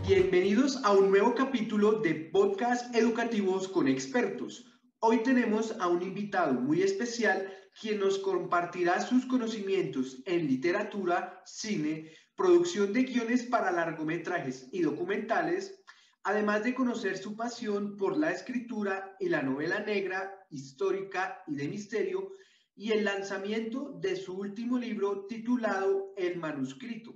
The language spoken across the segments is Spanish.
Bienvenidos a un nuevo capítulo de Podcast Educativos con Expertos. Hoy tenemos a un invitado muy especial quien nos compartirá sus conocimientos en literatura, cine, producción de guiones para largometrajes y documentales, además de conocer su pasión por la escritura y la novela negra, histórica y de misterio, y el lanzamiento de su último libro titulado El Manuscrito.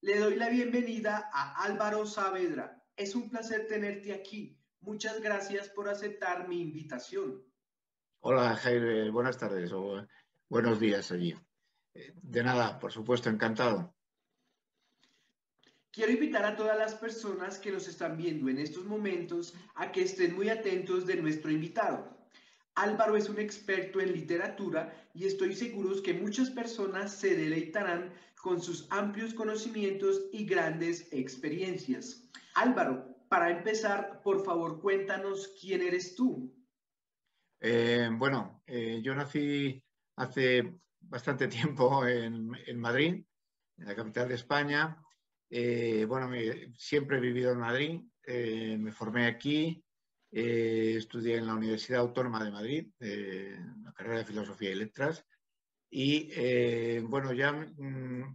Le doy la bienvenida a Álvaro Saavedra. Es un placer tenerte aquí. Muchas gracias por aceptar mi invitación. Hola Jaime, buenas tardes o buenos días allí. De nada, por supuesto, encantado. Quiero invitar a todas las personas que nos están viendo en estos momentos a que estén muy atentos de nuestro invitado. Álvaro es un experto en literatura y estoy seguro que muchas personas se deleitarán con sus amplios conocimientos y grandes experiencias. Álvaro, para empezar, por favor, cuéntanos quién eres tú. Yo nací hace bastante tiempo en Madrid, en la capital de España. Siempre he vivido en Madrid, me formé aquí, estudié en la Universidad Autónoma de Madrid, la carrera de Filosofía y Letras.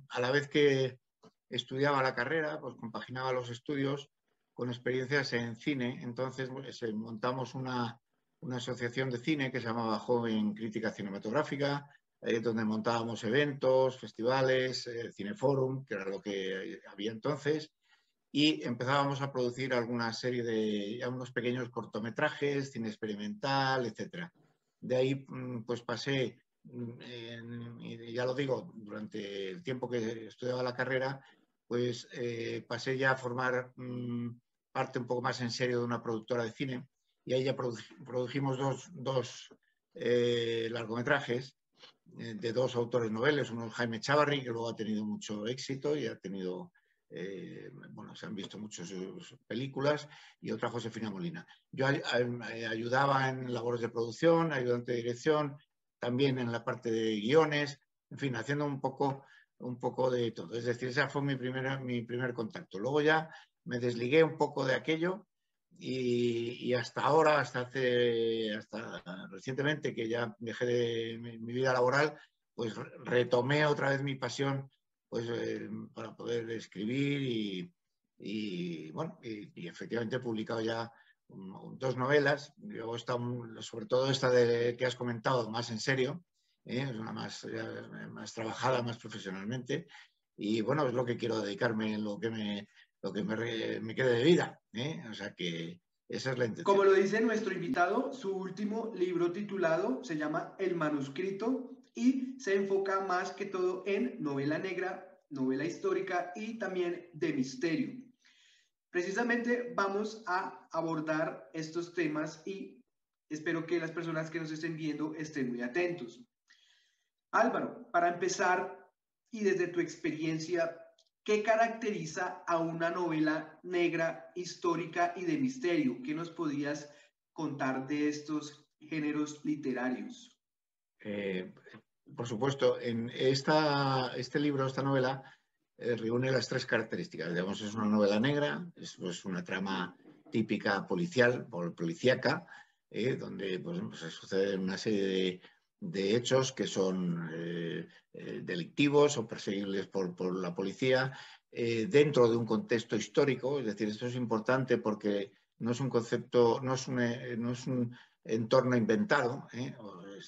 A la vez que estudiaba la carrera, pues compaginaba los estudios con experiencias en cine. Entonces montamos una asociación de cine que se llamaba Joven Crítica Cinematográfica, donde montábamos eventos, festivales, cineforum, que era lo que había entonces, y empezábamos a producir alguna serie de unos pequeños cortometrajes, cine experimental, etc. De ahí pues pasé, y ya lo digo, durante el tiempo que estudiaba la carrera, pues pasé ya a formar parte un poco más en serio de una productora de cine, y ahí ya produjimos dos largometrajes de dos autores noveles, uno es Jaime Chávarri, que luego ha tenido mucho éxito y ha tenido, se han visto muchas sus películas, y otra Josefina Molina. Yo ayudaba en labores de producción, ayudante de dirección, también en la parte de guiones, en fin, haciendo un poco de todo. Es decir, ese fue mi primer contacto. Luego ya me desligué un poco de aquello y hasta ahora, hasta recientemente, que ya dejé de mi vida laboral, pues retomé otra vez mi pasión pues, para poder escribir y efectivamente he publicado ya dos novelas. Luego está sobre todo esta que has comentado, más en serio, es una más trabajada, más profesionalmente, y bueno, es lo que quiero dedicarme, lo que me quede de vida, o sea que esa es la intención. Como lo dice nuestro invitado, su último libro titulado se llama El Manuscrito y se enfoca más que todo en novela negra, novela histórica y también de misterio. Precisamente vamos a abordar estos temas y espero que las personas que nos estén viendo estén muy atentos. Álvaro, para empezar y desde tu experiencia, ¿qué caracteriza a una novela negra, histórica y de misterio? ¿Qué nos podías contar de estos géneros literarios? Por supuesto, en este libro, esta novela, reúne las tres características. Digamos, es una novela negra, es pues, una trama típica policial, policíaca, donde pues, se suceden una serie de hechos que son delictivos o perseguibles por la policía, dentro de un contexto histórico. Es decir, esto es importante porque no es un concepto, no es un entorno inventado,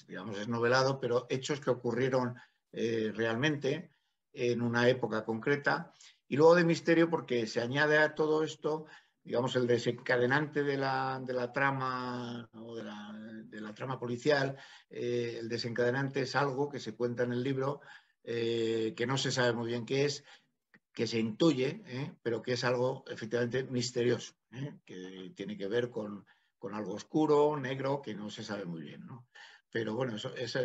digamos, es novelado, pero hechos que ocurrieron realmente en una época concreta. Y luego de misterio porque se añade a todo esto, digamos, el desencadenante de la trama o de la trama policial. El desencadenante es algo que se cuenta en el libro, que no se sabe muy bien qué es, que se intuye, pero que es algo efectivamente misterioso, que tiene que ver con algo oscuro, negro, que no se sabe muy bien, ¿no? Pero bueno,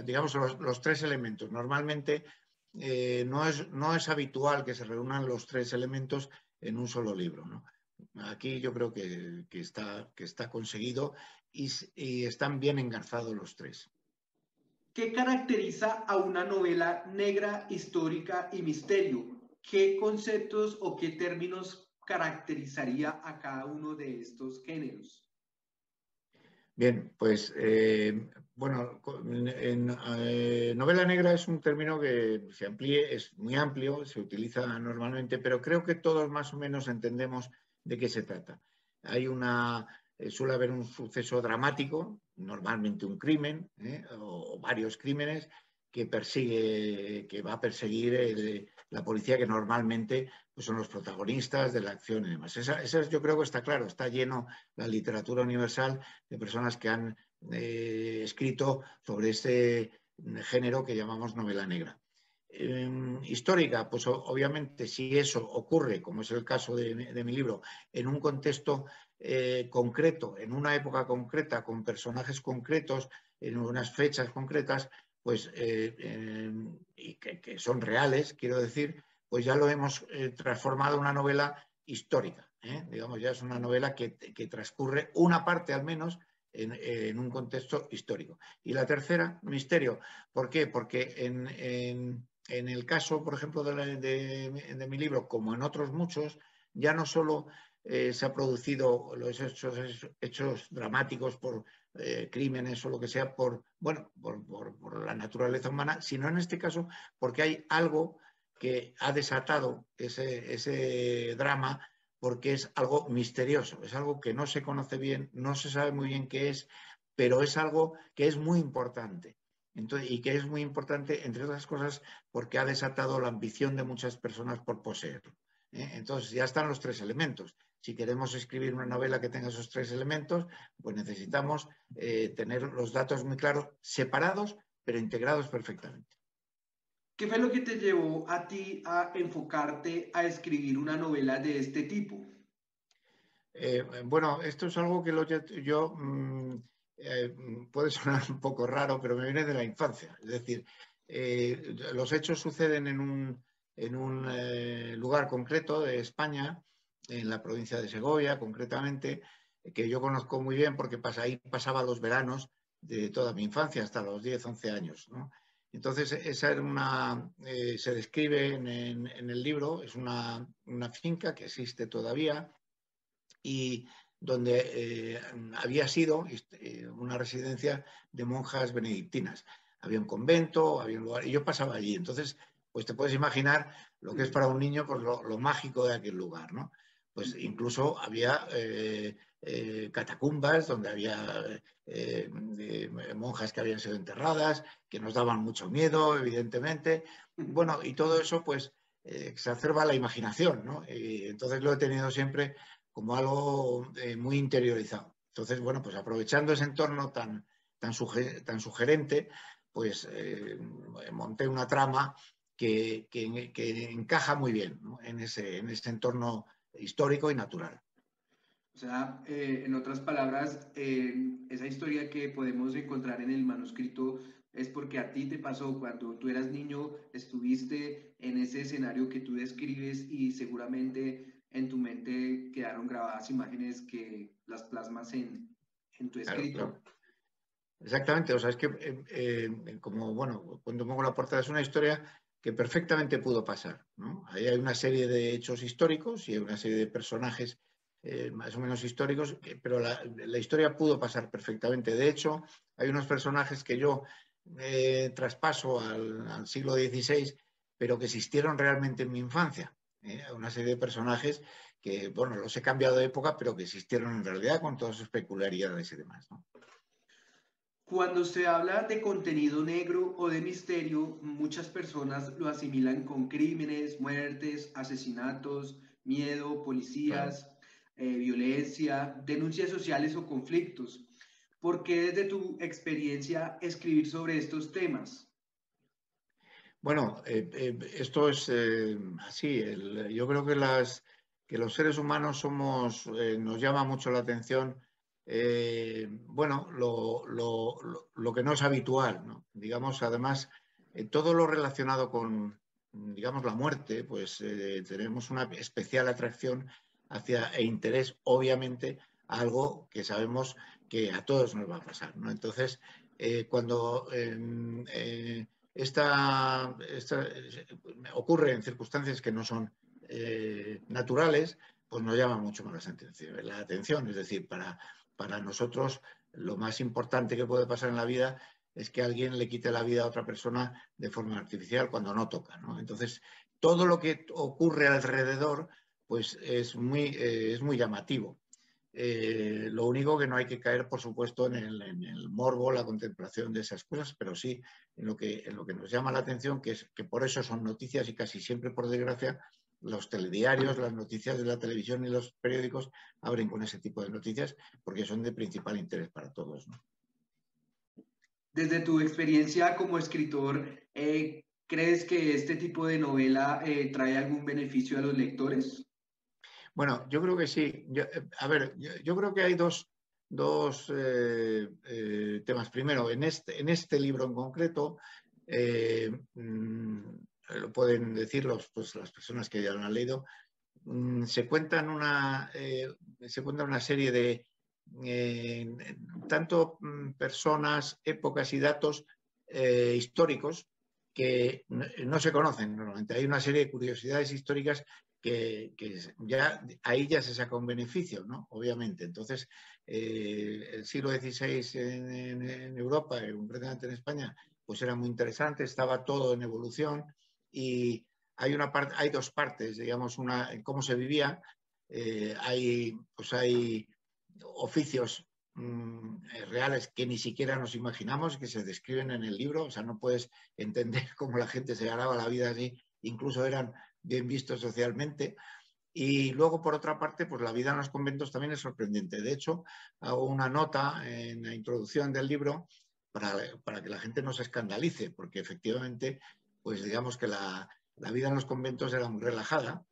digamos, los tres elementos. Normalmente no es habitual que se reúnan los tres elementos en un solo libro, ¿no? Aquí yo creo que está conseguido y están bien engarzados los tres. ¿Qué caracteriza a una novela negra, histórica y misterio? ¿Qué conceptos o qué términos caracterizaría a cada uno de estos géneros? Bien, pues bueno, novela negra es un término que se amplíe, es muy amplio, se utiliza normalmente, pero creo que todos más o menos entendemos de qué se trata. Suele haber un suceso dramático, normalmente un crimen o varios crímenes que va a perseguir la policía, que normalmente pues, son los protagonistas de la acción y demás. Esa yo creo que está claro, está lleno la literatura universal de personas que han escrito sobre este género que llamamos novela negra. Histórica, pues obviamente si eso ocurre, como es el caso de mi libro, en un contexto concreto, en una época concreta, con personajes concretos, en unas fechas concretas, pues y que son reales, quiero decir, pues ya lo hemos transformado en una novela histórica. Digamos, ya es una novela que transcurre una parte al menos en un contexto histórico. Y la tercera, misterio. ¿Por qué? Porque en el caso, por ejemplo, de mi libro, como en otros muchos, ya no solo se ha producido los hechos dramáticos por crímenes o lo que sea bueno, por la naturaleza humana, sino en este caso porque hay algo que ha desatado ese drama, porque es algo misterioso, es algo que no se conoce bien, no se sabe muy bien qué es, pero es algo que es muy importante. Entonces, y que es muy importante, entre otras cosas, porque ha desatado la ambición de muchas personas por poseerlo. Entonces, ya están los tres elementos. Si queremos escribir una novela que tenga esos tres elementos, pues necesitamos tener los datos muy claros, separados, pero integrados perfectamente. ¿Qué fue lo que te llevó a ti a enfocarte a escribir una novela de este tipo? Bueno, esto es algo que yo puede sonar un poco raro, pero me viene de la infancia. Es decir, los hechos suceden en un lugar concreto de España, en la provincia de Segovia, concretamente, que yo conozco muy bien porque ahí pasaba los veranos de toda mi infancia, hasta los 10, 11 años, ¿no? Entonces, esa era se describe en el libro, es una finca que existe todavía y donde había sido una residencia de monjas benedictinas. Había un convento, había un lugar, y yo pasaba allí. Entonces, pues te puedes imaginar lo que es para un niño pues, lo mágico de aquel lugar, ¿no? Pues incluso había catacumbas donde había monjas que habían sido enterradas, que nos daban mucho miedo, evidentemente. Bueno, y todo eso, pues, exacerba la imaginación, ¿no? Y entonces lo he tenido siempre como algo muy interiorizado. Entonces, bueno, pues aprovechando ese entorno tan sugerente, pues monté una trama que encaja muy bien, ¿no? en ese entorno histórico y natural. O sea, en otras palabras, esa historia que podemos encontrar en el manuscrito es porque a ti te pasó cuando tú eras niño, estuviste en ese escenario que tú describes y seguramente en tu mente quedaron grabadas imágenes que las plasmas en tu Claro, escrito. claro. Exactamente, o sea, es que como, bueno, cuando pongo la portada es una historia que perfectamente pudo pasar, ¿no? Ahí hay una serie de hechos históricos y hay una serie de personajes más o menos históricos, pero la historia pudo pasar perfectamente. De hecho, hay unos personajes que yo traspaso al siglo XVI, pero que existieron realmente en mi infancia. Una serie de personajes que, bueno, los he cambiado de época, pero que existieron en realidad con todas sus peculiaridades y demás, ¿no? Cuando se habla de contenido negro o de misterio, muchas personas lo asimilan con crímenes, muertes, asesinatos, miedo, Claro. policías, violencia, denuncias sociales o conflictos. ¿Por qué desde tu experiencia escribir sobre estos temas? Bueno, esto es así. Yo creo que los seres humanos nos llama mucho la atención, bueno, lo que no es habitual, ¿no? Digamos, además, todo lo relacionado con, digamos, la muerte, pues tenemos una especial atracción e interés, obviamente, a algo que sabemos que a todos nos va a pasar, ¿no? Entonces, cuando ocurre en circunstancias que no son naturales, pues nos llama mucho más la atención. Es decir, para nosotros lo más importante que puede pasar en la vida es que alguien le quite la vida a otra persona de forma artificial cuando no toca, ¿no? Entonces, todo lo que ocurre alrededor pues es muy llamativo. Lo único que no hay que caer, por supuesto, en el morbo, la contemplación de esas cosas, pero sí en lo que nos llama la atención, que es que por eso son noticias y casi siempre, por desgracia, los telediarios, las noticias de la televisión y los periódicos abren con ese tipo de noticias porque son de principal interés para todos, ¿no? Desde tu experiencia como escritor, ¿crees que este tipo de novela trae algún beneficio a los lectores? Bueno, yo creo que sí. A ver, yo creo que hay dos temas. Primero, en este libro en concreto, lo pueden decir pues, las personas que ya lo han leído, se cuentan una serie de tanto personas, épocas y datos históricos que no se conocen normalmente. Hay una serie de curiosidades históricas que ya ahí ya se saca un beneficio, ¿no? Obviamente. Entonces, el siglo XVI en Europa, concretamente en España, pues era muy interesante, estaba todo en evolución y hay dos partes, digamos, una en cómo se vivía, hay oficios reales que ni siquiera nos imaginamos, que se describen en el libro, o sea, no puedes entender cómo la gente se ganaba la vida así, incluso eran bien vistos socialmente. Y luego, por otra parte, pues la vida en los conventos también es sorprendente. De hecho, hago una nota en la introducción del libro para que la gente no se escandalice, porque efectivamente, pues digamos que la vida en los conventos era muy relajada,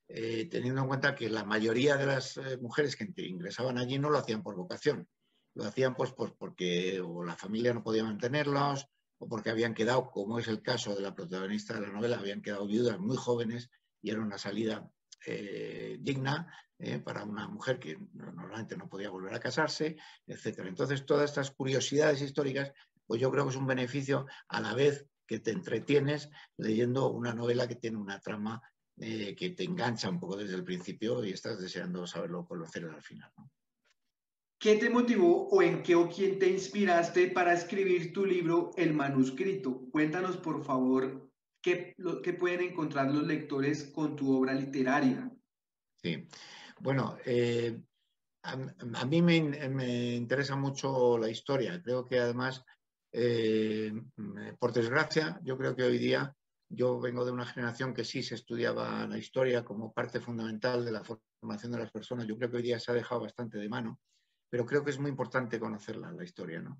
teniendo en cuenta que la mayoría de las mujeres que ingresaban allí no lo hacían por vocación, lo hacían pues porque o la familia no podía mantenerlos o porque habían quedado, como es el caso de la protagonista de la novela, habían quedado viudas muy jóvenes y era una salida digna para una mujer que normalmente no podía volver a casarse, etcétera. Entonces, todas estas curiosidades históricas, pues yo creo que es un beneficio a la vez que te entretienes leyendo una novela que tiene una trama que te engancha un poco desde el principio y estás deseando saberlo, conocer al final, ¿no? ¿Qué te motivó o en qué o quién te inspiraste para escribir tu libro El Manuscrito? Cuéntanos, por favor, qué pueden encontrar los lectores con tu obra literaria. Sí. Bueno, a mí me interesa mucho la historia. Creo que además, por desgracia, yo creo que hoy día yo vengo de una generación que sí se estudiaba la historia como parte fundamental de la formación de las personas. Yo creo que hoy día se ha dejado bastante de mano, pero creo que es muy importante conocerla, la historia, ¿no?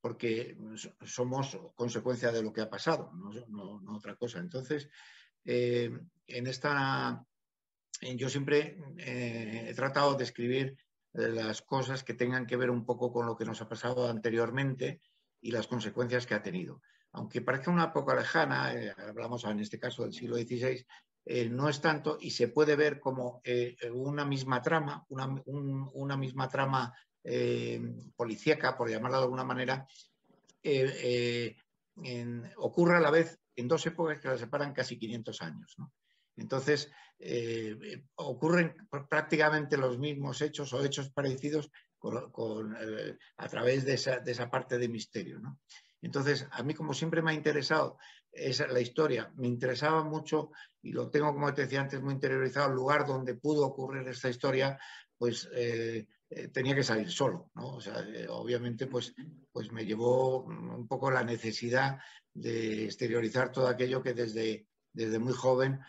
Porque somos consecuencia de lo que ha pasado, no otra cosa. Entonces, en esta yo siempre he tratado de escribir las cosas que tengan que ver un poco con lo que nos ha pasado anteriormente y las consecuencias que ha tenido. Aunque parezca una época lejana, hablamos en este caso del siglo XVI, no es tanto y se puede ver como una misma trama, una misma trama policíaca, por llamarla de alguna manera, ocurre a la vez en dos épocas que la separan casi 500 años, ¿no? Entonces, ocurren prácticamente los mismos hechos o hechos parecidos a través de esa parte de misterio, ¿no? Entonces, a mí como siempre me ha interesado la historia, me interesaba mucho y lo tengo, como te decía antes, muy interiorizado, el lugar donde pudo ocurrir esta historia, pues tenía que salir solo, ¿no? O sea, obviamente, pues me llevó un poco la necesidad de exteriorizar todo aquello que desde muy joven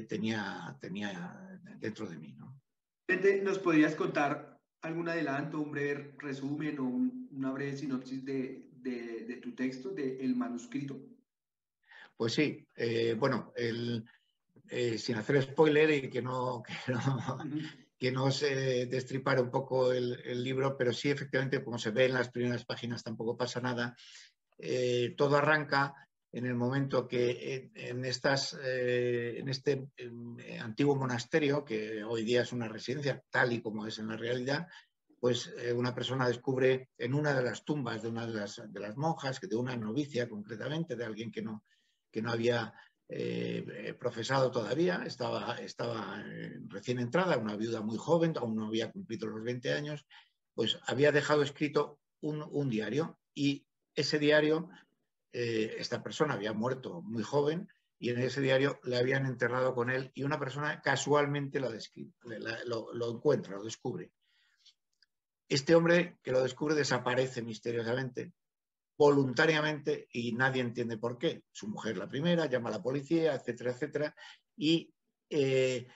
tenía dentro de mí, ¿no? ¿Nos podrías contar algún adelanto, un breve resumen o una breve sinopsis de tu texto, de El Manuscrito? Pues sí, bueno, sin hacer spoiler y que no se destripar un poco el libro, pero sí, efectivamente, como se ve en las primeras páginas, tampoco pasa nada. Todo arranca en el momento que en este antiguo monasterio, que hoy día es una residencia tal y como es en la realidad, pues una persona descubre en una de las tumbas de una de las monjas, de una novicia concretamente, de alguien que no había profesado todavía, estaba recién entrada, una viuda muy joven, aún no había cumplido los 20 años, pues había dejado escrito un diario, y ese diario, esta persona había muerto muy joven, y en ese diario le habían enterrado con él, y una persona casualmente lo encuentra, lo descubre. Este hombre que lo descubre desaparece misteriosamente, voluntariamente, y nadie entiende por qué. Su mujer la primera, llama a la policía, etcétera, etcétera, y él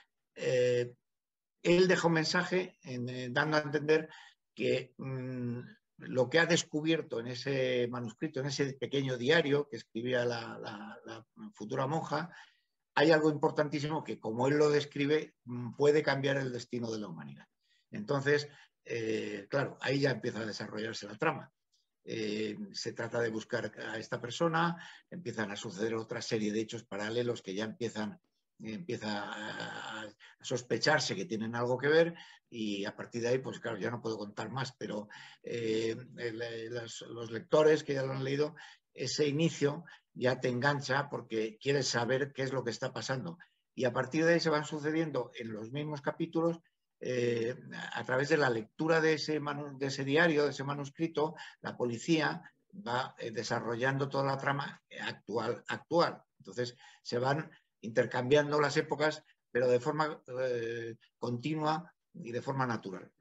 deja un mensaje dando a entender que lo que ha descubierto en ese manuscrito, en ese pequeño diario que escribía la futura monja, hay algo importantísimo que, como él lo describe, puede cambiar el destino de la humanidad. Entonces, claro, ahí ya empieza a desarrollarse la trama. Se trata de buscar a esta persona, empiezan a suceder otra serie de hechos paralelos que ya empieza a sospecharse que tienen algo que ver, y a partir de ahí, pues claro, ya no puedo contar más, pero los lectores que ya lo han leído, ese inicio ya te engancha porque quieres saber qué es lo que está pasando, y a partir de ahí se van sucediendo en los mismos capítulos, a través de la lectura de ese diario, de ese manuscrito, la policía va desarrollando toda la trama actual. Entonces se van intercambiando las épocas, pero de forma continua y de forma natural.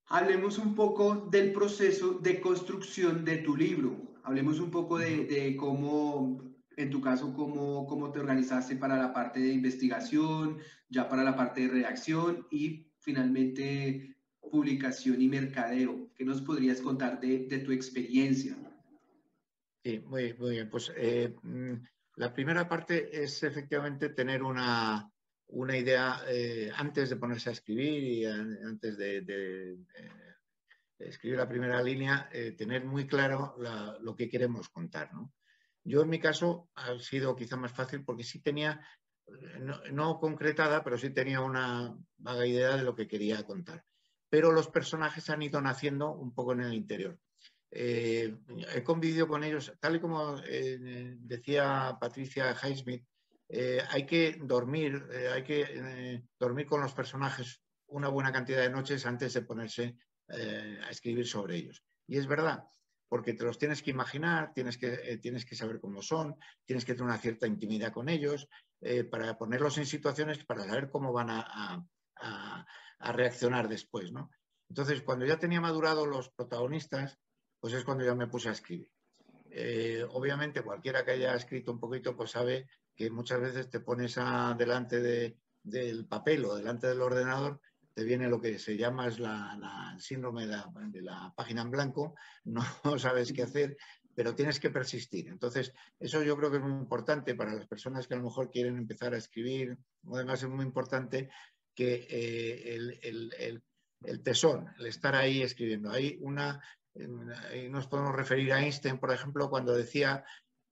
Hablemos un poco del proceso de construcción de tu libro. Hablemos un poco de cómo, en tu caso, cómo te organizaste para la parte de investigación, ya para la parte de redacción y finalmente publicación y mercadeo. ¿Qué nos podrías contar de tu experiencia? Sí, muy bien. Pues la primera parte es efectivamente tener una idea antes de ponerse a escribir y antes de escribir la primera línea, tener muy claro lo que queremos contar, ¿no? Yo, en mi caso, ha sido quizá más fácil porque sí tenía, no concretada, pero sí tenía una vaga idea de lo que quería contar. Pero los personajes han ido naciendo un poco en el interior. He convivido con ellos, tal y como decía Patricia Highsmith, hay que dormir con los personajes una buena cantidad de noches antes de ponerse a escribir sobre ellos. Y es verdad, porque te los tienes que imaginar, tienes que saber cómo son, tienes que tener una cierta intimidad con ellos, para ponerlos en situaciones para saber cómo van a reaccionar después, ¿no? Entonces, cuando ya tenía madurado los protagonistas, pues es cuando ya me puse a escribir. Obviamente, cualquiera que haya escrito un poquito, pues sabe que muchas veces te pones delante del papel o delante del ordenador, te viene lo que se llama el síndrome de la página en blanco, no sabes qué hacer, pero tienes que persistir. Entonces, eso yo creo que es muy importante para las personas que a lo mejor quieren empezar a escribir. Además, es muy importante que el tesón, el estar ahí escribiendo. Ahí nos podemos referir a Einstein, por ejemplo, cuando decía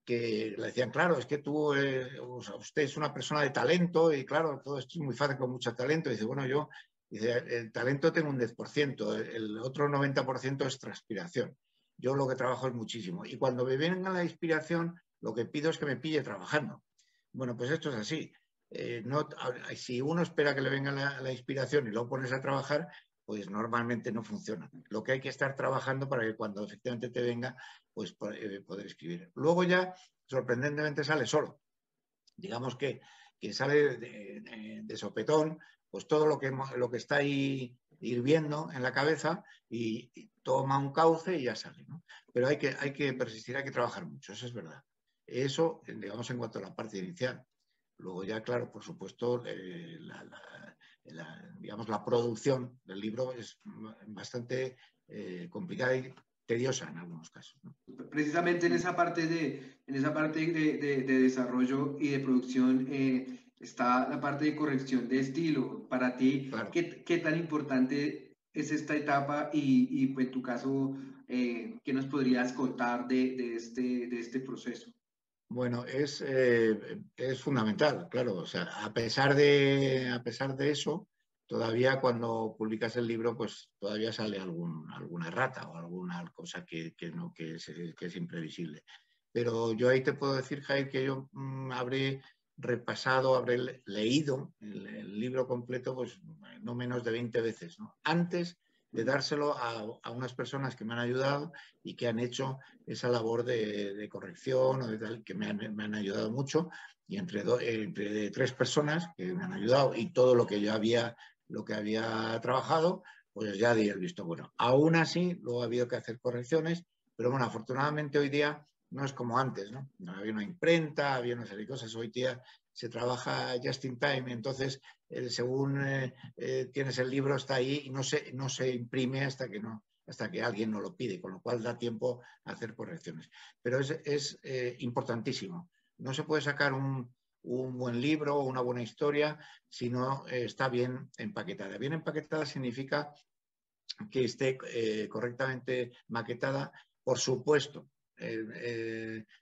que le decían, claro, es que usted es una persona de talento, y claro, todo esto es muy fácil con mucho talento. Y dice, bueno, el talento tengo un 10%, el otro 90% es transpiración. Yo lo que trabajo es muchísimo. Y cuando me viene la inspiración, lo que pido es que me pille trabajando. Bueno, pues esto es así. Si uno espera que le venga la inspiración y luego pones a trabajar, pues normalmente no funciona. Lo que hay que estar trabajando para que cuando efectivamente te venga, pues poder escribir. Luego ya, sorprendentemente, sale solo. Digamos que sale de sopetón, pues todo lo que está ahí hirviendo en la cabeza, y toma un cauce y ya sale, ¿no? Pero hay que persistir, hay que trabajar mucho, eso es verdad. Eso, digamos, en cuanto a la parte inicial. Luego ya, claro, por supuesto, digamos, la producción del libro es bastante complicada y tediosa en algunos casos, ¿no? Precisamente en esa parte de desarrollo y de producción está la parte de corrección de estilo. Para ti, Claro. ¿qué tan importante es esta etapa? Y pues, en tu caso, ¿qué nos podrías contar de este proceso? Bueno, es fundamental, claro. O sea, a pesar de eso, todavía cuando publicas el libro, pues todavía sale alguna errata o alguna cosa que es imprevisible. pero yo ahí te puedo decir, Jair, que yo habré repasado, habré leído el libro completo pues no menos de 20 veces, ¿no? Antes de dárselo a unas personas que me han ayudado y que han hecho esa labor de corrección o de tal, que me han ayudado mucho, y entre 3 personas que me han ayudado y todo lo que yo había trabajado, pues ya di el visto bueno. Aún así, luego ha habido que hacer correcciones, pero bueno, afortunadamente hoy día no es como antes, ¿no? Había una imprenta, había una serie de cosas. Hoy día se trabaja just in time, entonces según tienes el libro está ahí y no se imprime hasta que alguien no lo pide, con lo cual da tiempo a hacer correcciones. Pero es importantísimo. No se puede sacar un buen libro o una buena historia si no está bien empaquetada. Bien empaquetada significa que esté correctamente maquetada, por supuesto.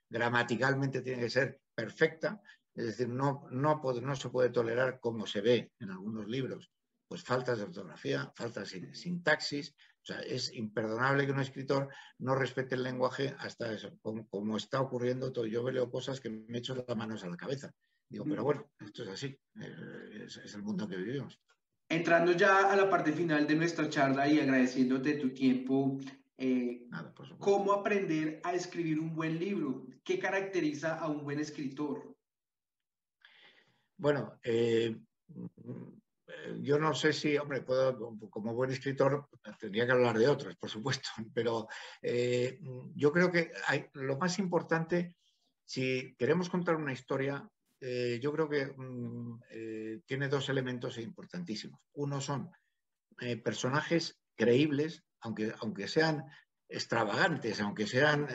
Gramaticalmente tiene que ser perfecta, es decir, no se puede tolerar, como se ve en algunos libros, pues faltas de ortografía, faltas de sintaxis. O sea, es imperdonable que un escritor no respete el lenguaje hasta eso, como está ocurriendo todo. Yo leo cosas que me echo las manos a la cabeza. Digo, pero bueno, esto es así, es el mundo que vivimos. Entrando ya a la parte final de nuestra charla y agradeciéndote tu tiempo, Nada, por supuesto. ¿cómo aprender a escribir un buen libro? ¿Qué caracteriza a un buen escritor? Bueno, yo no sé si, hombre, como buen escritor, tendría que hablar de otros, por supuesto, pero yo creo que lo más importante, si queremos contar una historia, yo creo que tiene 2 elementos importantísimos. Uno son personajes creíbles, aunque sean extravagantes, aunque sean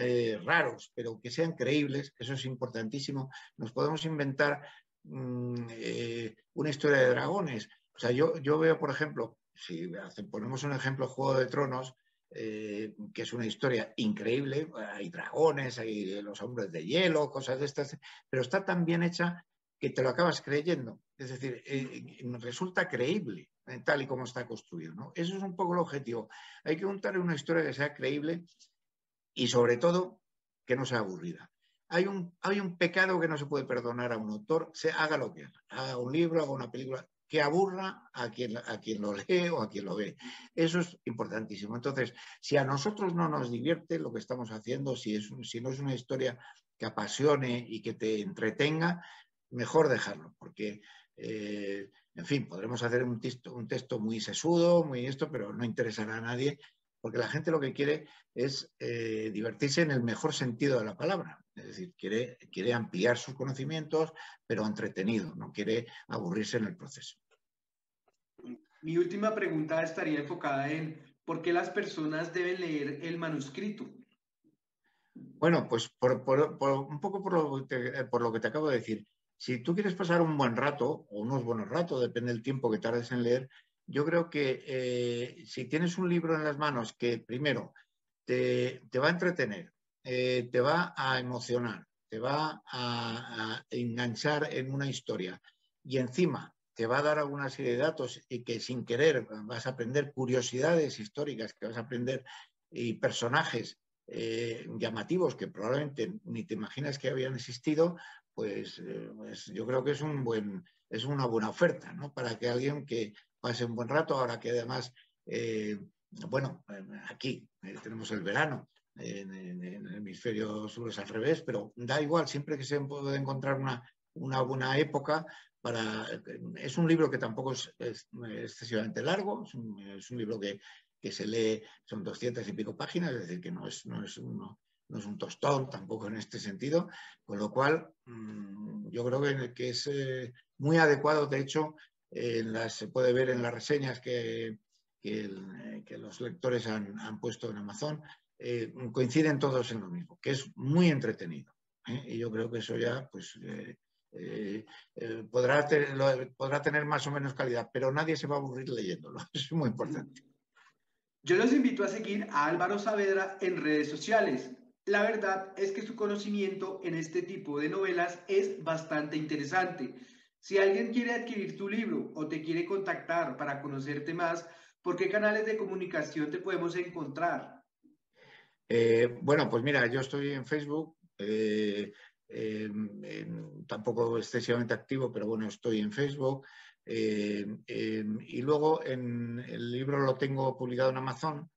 raros, pero que sean creíbles, eso es importantísimo. Nos podemos inventar una historia de dragones. O sea, yo veo, por ejemplo, si ponemos un ejemplo, Juego de Tronos, que es una historia increíble, hay dragones, hay los hombres de hielo, cosas de estas, pero está tan bien hecha que te lo acabas creyendo. Es decir, resulta creíble tal y como está construido, ¿no? Eso es un poco el objetivo. Hay que contar una historia que sea creíble y, sobre todo, que no sea aburrida. Hay un pecado que no se puede perdonar a un autor, haga lo que haga un libro, haga una película, que aburra a quien lo lee o a quien lo ve. Eso es importantísimo. Entonces, si a nosotros no nos divierte lo que estamos haciendo, si no es una historia que apasione y que te entretenga, mejor dejarlo, porque, en fin, podremos hacer un texto muy sesudo, muy esto, pero no interesará a nadie, porque la gente lo que quiere es divertirse en el mejor sentido de la palabra. Es decir, quiere ampliar sus conocimientos, pero entretenido, no quiere aburrirse en el proceso. Mi última pregunta estaría enfocada en ¿por qué las personas deben leer el manuscrito? Bueno, pues un poco por lo que te acabo de decir. Si tú quieres pasar un buen rato, o unos buenos ratos, depende del tiempo que tardes en leer, yo creo que si tienes un libro en las manos que primero te va a entretener, te va a emocionar, te va a enganchar en una historia y encima te va a dar alguna serie de datos y que sin querer vas a aprender curiosidades históricas, que vas a aprender y personajes llamativos que probablemente ni te imaginas que habían existido, pues yo creo que es una buena oferta, ¿no? Para que alguien que pase un buen rato, ahora que además, bueno, aquí tenemos el verano, en el hemisferio sur es al revés, pero da igual, siempre que se puede encontrar una buena época es un libro que tampoco es excesivamente largo, es un libro que se lee, son 200 y pico páginas, es decir, que no es un tostón tampoco en este sentido, con lo cual yo creo que es muy adecuado. De hecho, se puede ver en las reseñas que los lectores han puesto en Amazon, coinciden todos en lo mismo, que es muy entretenido. Y yo creo que eso ya pues podrá tener más o menos calidad, pero nadie se va a aburrir leyéndolo. Eso es muy importante. Yo los invito a seguir a Álvaro Saavedra en redes sociales. La verdad es que su conocimiento en este tipo de novelas es bastante interesante. Si alguien quiere adquirir tu libro o te quiere contactar para conocerte más, ¿por qué canales de comunicación te podemos encontrar? Bueno, pues mira, yo estoy en Facebook tampoco excesivamente activo, pero bueno, estoy en Facebook. Y luego el libro lo tengo publicado en Amazon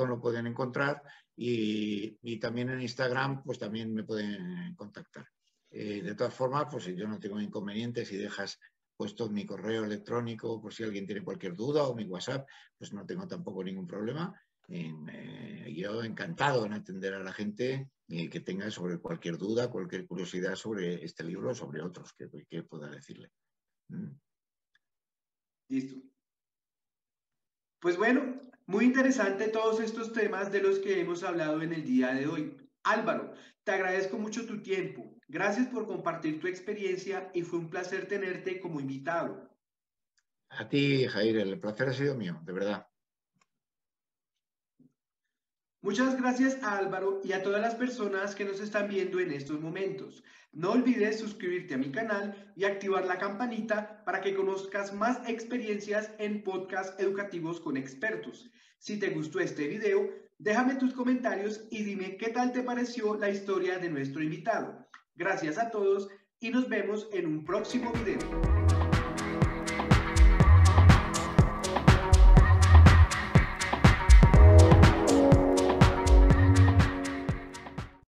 lo pueden encontrar y también en Instagram pues también me pueden contactar. De todas formas, pues yo no tengo inconvenientes si dejas puesto mi correo electrónico por si alguien tiene cualquier duda o mi WhatsApp, pues no tengo tampoco ningún problema. Yo encantado en atender a la gente que tenga sobre cualquier duda, cualquier curiosidad sobre este libro o sobre otros que pueda decirle. Listo. Pues bueno, muy interesante todos estos temas de los que hemos hablado en el día de hoy. Álvaro, te agradezco mucho tu tiempo. Gracias por compartir tu experiencia y fue un placer tenerte como invitado. A ti, Jair, el placer ha sido mío, de verdad. Muchas gracias a Álvaro y a todas las personas que nos están viendo en estos momentos. No olvides suscribirte a mi canal y activar la campanita para que conozcas más experiencias en podcasts educativos con expertos. Si te gustó este video, déjame tus comentarios y dime qué tal te pareció la historia de nuestro invitado. Gracias a todos y nos vemos en un próximo video.